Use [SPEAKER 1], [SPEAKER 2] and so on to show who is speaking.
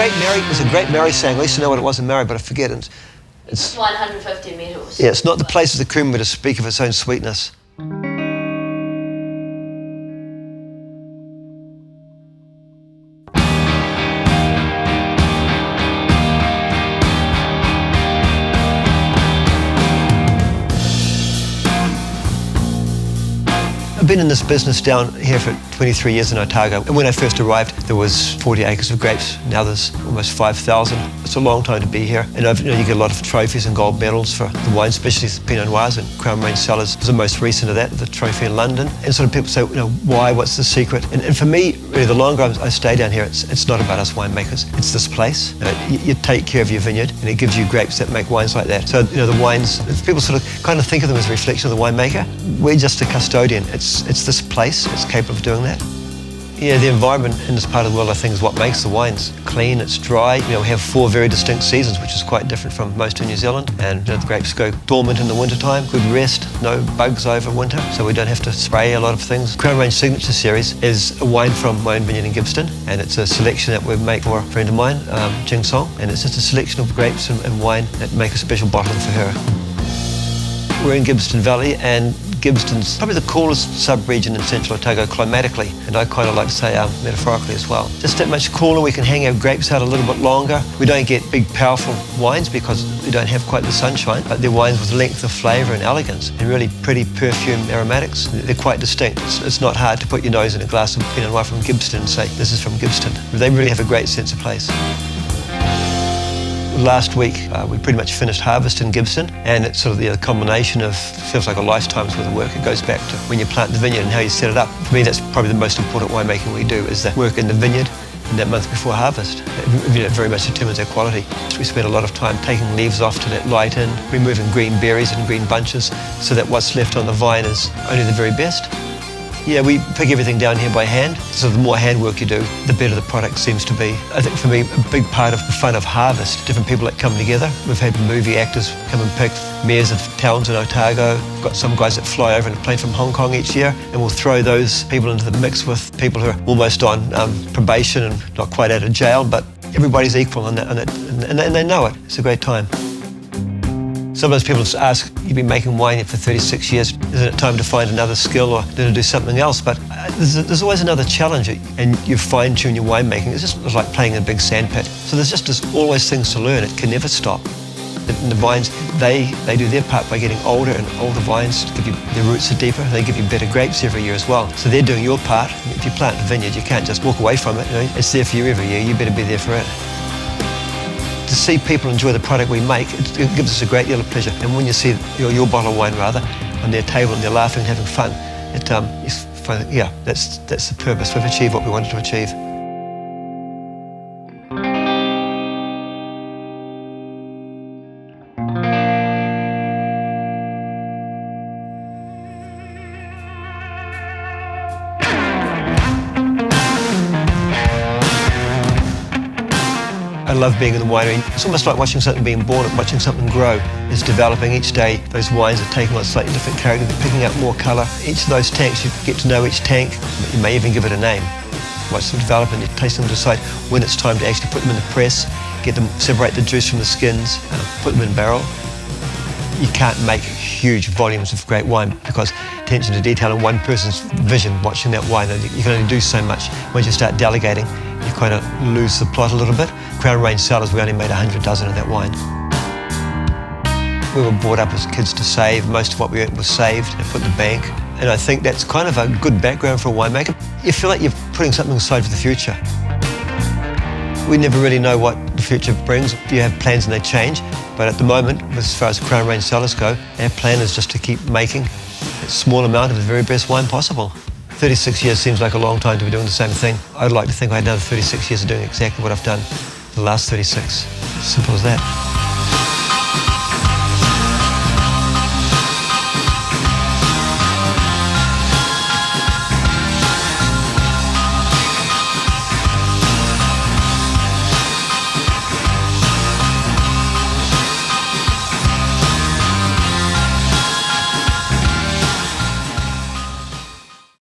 [SPEAKER 1] There's a great Mary saying. I used to know what it was in Mary, but I forget it. It's
[SPEAKER 2] 150 meters.
[SPEAKER 1] Yeah, it's not the place of the creamery to speak of its own sweetness. I've been in this business down here for 23 years in Otago, and when I first arrived there was 40 acres of grapes. Now there's almost 5,000. It's a long time to be here, and you get a lot of trophies and gold medals for the wine, especially Pinot Noirs, and Crown Range Cellars was the most recent of that, the trophy in London. And sort of people say, why, what's the secret? And for me, really, the longer I stay down here, it's not about us winemakers, it's this place. You take care of your vineyard, and it gives you grapes that make wines like that. So the wines, people sort of kind of think of them as a reflection of the winemaker. We're just a custodian. It's this place that's capable of doing that. Yeah, the environment in this part of the world, I think, is what makes the wines clean. It's dry. We have 4 very distinct seasons, which is quite different from most in New Zealand. And the grapes go dormant in the wintertime, good rest, no bugs over winter, so we don't have to spray a lot of things. Crown Range Signature Series is a wine from my own vineyard in Gibbston, and it's a selection that we make for a friend of mine, Jing Song, and it's just a selection of grapes and wine that make a special bottling for her. We're in Gibbston Valley, and Gibbston's probably the coolest sub-region in central Otago climatically, and I kind of like to say metaphorically as well. Just that much cooler, we can hang our grapes out a little bit longer. We don't get big powerful wines because we don't have quite the sunshine, but they're wines with length of flavour and elegance and really pretty perfume aromatics. They're quite distinct. It's not hard to put your nose in a glass of Pinot Noir from Gibbston and say, this is from Gibbston. They really have a great sense of place. Last week, we pretty much finished harvest in Gibbston, and it's sort of the culmination of, feels like a lifetime's worth of work. It goes back to when you plant the vineyard and how you set it up. For me, that's probably the most important winemaking we do, is the work in the vineyard in that month before harvest. It very much determines our quality. So we spend a lot of time taking leaves off to let light in, removing green berries and green bunches, so that what's left on the vine is only the very best. Yeah, we pick everything down here by hand, so the more handwork you do, the better the product seems to be. I think for me, a big part of the fun of harvest, different people that come together. We've had movie actors come and pick, mayors of towns in Otago. We've got some guys that fly over in a plane from Hong Kong each year, and we'll throw those people into the mix with people who are almost on probation and not quite out of jail, but everybody's equal and they know it. It's a great time. Sometimes people just ask, you've been making wine for 36 years, isn't it time to find another skill or to do something else? But there's always another challenge, and you fine-tune your winemaking. It's just like playing in a big sandpit. So there's always things to learn. It can never stop. And the vines, they do their part by getting older, and older vines give you, their roots are deeper, they give you better grapes every year as well. So they're doing your part. If you plant a vineyard, you can't just walk away from it. It's there for you every year, you better be there for it. To see people enjoy the product we make, it gives us a great deal of pleasure. And when you see your bottle of wine, rather, on their table and they're laughing and having fun, yeah, that's the purpose. We've achieved what we wanted to achieve. I love being in the winery. It's almost like watching something being born, watching something grow. It's developing each day. Those wines are taking on slightly different character, they're picking up more colour. Each of those tanks, you get to know each tank. You may even give it a name. Watch them develop and you taste them, decide when it's time to actually put them in the press, get them, separate the juice from the skins, put them in barrel. You can't make huge volumes of great wine because attention to detail and one person's vision watching that wine, you can only do so much. Once you start delegating, you kind of lose the plot a little bit. Crown Range Cellars, we only made 100 dozen of that wine. We were brought up as kids to save. Most of what we earned was saved and put in the bank. And I think that's kind of a good background for a winemaker. You feel like you're putting something aside for the future. We never really know what the future brings. You have plans and they change. But at the moment, as far as Crown Range Cellars go, our plan is just to keep making a small amount of the very best wine possible. 36 years seems like a long time to be doing the same thing. I'd like to think I had another 36 years of doing exactly what I've done for the last 36. Simple as that.